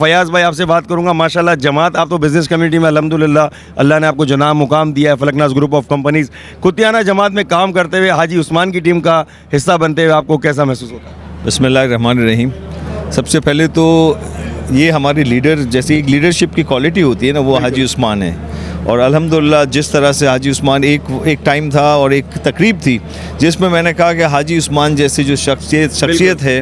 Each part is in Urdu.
فیاض بھائی آپ سے بات کروں گا. ماشاءاللہ جماعت آپ تو بزنس کمیونٹی میں الحمدللہ اللہ نے آپ کو جناب مقام دیا ہے. فلکناز گروپ آف کمپنیز کتیانہ جماعت میں کام کرتے ہوئے حاجی عثمان کی ٹیم کا حصہ بنتے ہوئے آپ کو کیسا محسوس ہوتا ہے؟ بسم اللہ الرحمن الرحیم. سب سے پہلے تو یہ ہمارے لیڈر جیسی ایک لیڈرشپ کی کوالٹی ہوتی ہے نا, وہ حاجی عثمان ہے. اور الحمدللہ جس طرح سے حاجی عثمان ایک ٹائم تھا اور ایک تقریب تھی جس میں نے کہا کہ حاجی عثمان جیسی جو شخصیت ہے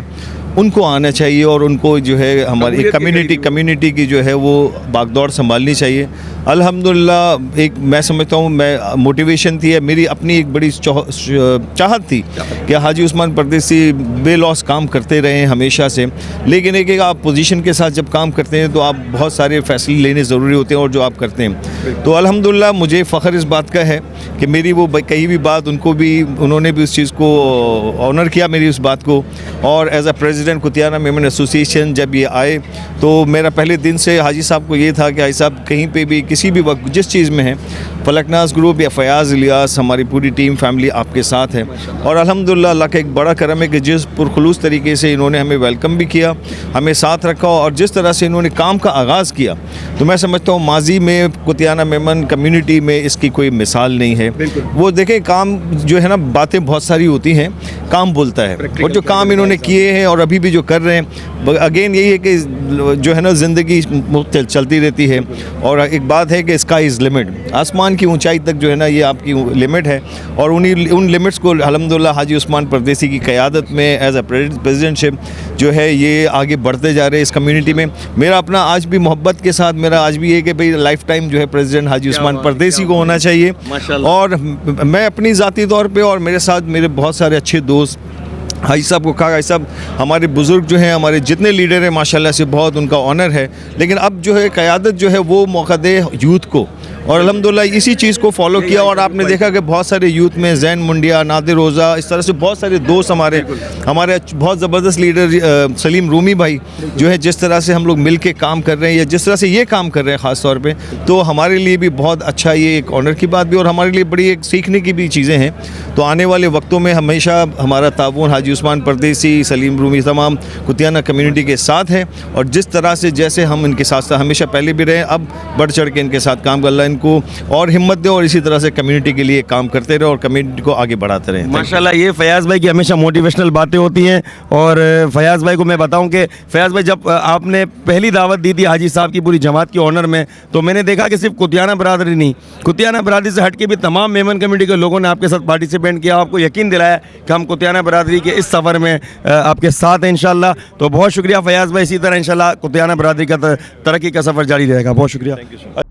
ان کو آنا چاہیے اور ان کو جو ہے ہماری کمیونٹی کی جو ہے وہ باغ دوڑ سنبھالنی چاہیے. الحمدللہ ایک میں سمجھتا ہوں میں موٹیویشن تھی, میری اپنی ایک بڑی چاہت تھی کہ حاجی عثمان پردیسی بے لوس کام کرتے رہے ہمیشہ سے. لیکن ایک آپ پوزیشن کے ساتھ جب کام کرتے ہیں تو آپ بہت سارے فیصلے لینے ضروری ہوتے ہیں اور جو آپ کرتے ہیں. تو الحمدللہ مجھے فخر اس بات کا ہے کہ میری وہ کئی بھی بات انہوں نے بھی اس چیز کو آنر کیا میری اس بات کو. اور as a president Kutiyana Memon association جب یہ آئے تو میرا پہلے دن سے حاجی صاحب کو یہ تھا کہ حاجی صاحب کہیں پہ بھی کسی بھی وقت جس چیز میں ہیں فلکناز گروپ یا فیاض الیاس ہماری پوری ٹیم فیملی آپ کے ساتھ ہے. اور الحمدللہ اللہ کا ایک بڑا کرم ہے کہ جس پرخلوص طریقے سے انہوں نے ہمیں ویلکم بھی کیا, ہمیں ساتھ رکھا اور جس طرح سے انہوں نے کام کا آغاز کیا تو میں سمجھتا ہوں ماضی میں کتیانہ میمن کمیونٹی میں اس کی کوئی مثال نہیں ہے. وہ دیکھیں کام جو ہے نا, باتیں بہت ساری ہوتی ہیں, کام بولتا ہے. اور جو کام انہوں نے کیے ہیں اور ابھی بھی جو کر رہے ہیں, اگین یہی ہے کہ جو ہے نا زندگی چلتی رہتی ہے اور ایک بات ہے کہ اسکائی از لمٹ, آسمان کی اونچائی تک جو ہے نا یہ آپ کی لمٹ ہے. اور ان لمٹس کو الحمدللہ حاجی عثمان پردیسی کی قیادت میں ایز اے پریزیڈنٹ شپ جو ہے یہ آگے بڑھتے جا رہے ہیں اس کمیونٹی میں. میرا اپنا آج بھی محبت کے ساتھ میرا آج بھی یہ کہ بھئی لائف ٹائم جو ہے پریزیڈنٹ حاجی عثمان پردیسی کو ہونا چاہیے. اور میں اپنی ذاتی طور پہ اور میرے ساتھ میرے بہت سارے اچھے دوست حاجی صاحب کو کہا, حاجی صاحب ہمارے بزرگ جو ہیں ہمارے جتنے لیڈر ہیں ماشاءاللہ سے بہت ان کا آنر ہے, لیکن اب جو ہے قیادت جو ہے وہ موقع دے یوتھ کو. اور الحمدللہ اسی چیز کو فالو کیا اور آپ نے دیکھا کہ بہت سارے یوتھ میں زین منڈیا, نادر روزہ, اس طرح سے بہت سارے دوست ہمارے بہت زبردست لیڈر سلیم رومی بھائی جو ہے جس طرح سے ہم لوگ مل کے کام کر رہے ہیں یا جس طرح سے یہ کام کر رہے ہیں خاص طور پہ, تو ہمارے لیے بھی بہت اچھا یہ ایک آنر کی بات بھی اور ہمارے لیے بڑی ایک سیکھنے کی بھی چیزیں ہیں. تو آنے والے وقتوں میں ہمیشہ ہمارا تعاون حاجی عثمان پردیسی, سلیم رومی, تمام کتیانہ کمیونٹی کے ساتھ ہے. اور جس طرح سے جیسے ہم ان کے ساتھ ہمیشہ پہلے بھی رہے, اب بڑھ چڑھ کے ان کے ساتھ کام کر اللہ ان کو اور ہمت دے اور اسی طرح سے کمیونٹی کے لیے کام کرتے رہے اور کمیونٹی کو آگے بڑھاتے رہے. ماشاءاللہ یہ فیاض بھائی کی ہمیشہ موٹیویشنل باتیں ہوتی ہیں. اور فیاض بھائی کو میں بتاؤں کہ فیاض بھائی جب آپ نے پہلی دعوت دی تھی حاجی صاحب کی پوری جماعت کی آنر میں, تو میں نے دیکھا کہ صرف کتیانہ برادری نہیں, کتیانہ برادری سے ہٹ کے بھی تمام میمن کمیونٹی کے لوگوں نے آپ کے ساتھ پارٹیسپیٹ کیا, آپ کو یقین دلایا کہ ہم کتیانہ برادری کے اس سفر میں آپ کے ساتھ ہیں انشاءاللہ. تو بہت شکریہ فیاض بھائی, اسی طرح انشاءاللہ کتیانہ برادری کا ترقی کا سفر جاری رہے گا. بہت شکریہ.